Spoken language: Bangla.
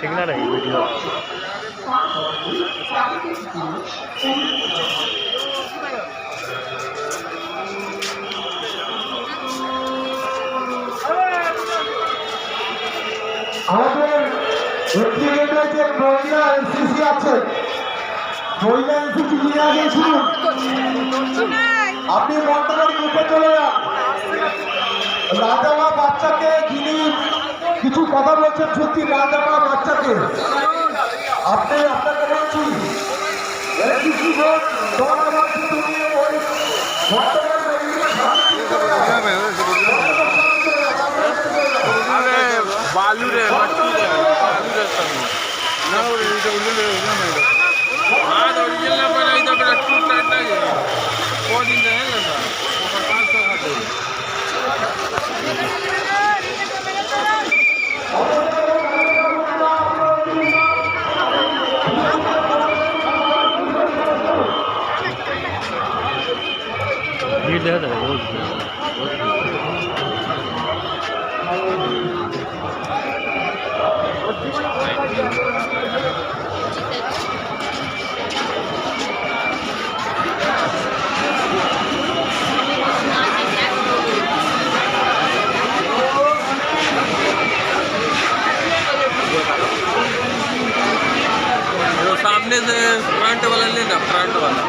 ठीक ना रही वीडियो। আমাদের ব্যক্তিগত যে মহিলা এনসিসি আছে, মহিলা এনসিসি নিয়ে আগে শুনুন, আপনি মন্ত্রণালয় গ্রুপে চলে যান। রাজামা বাচ্চাকে যিনি কিছু কথা বলছেন, সত্যি রাজামা বাচ্চাকে আপনি আপনাকে বলছি এনসিসি ভোট তোমার আমার কিন্তু নিয়ে ওই बालू रे मट्टी रे बालू रे सब ना वो इधर उधर उधर हां तो ओरिजिनल पर इधर पर टूट टाटा है वो दिन है ना वो 500 खाते ये देखा था रोज सामने से फ्रंट वाला लेना फ्रंट वाला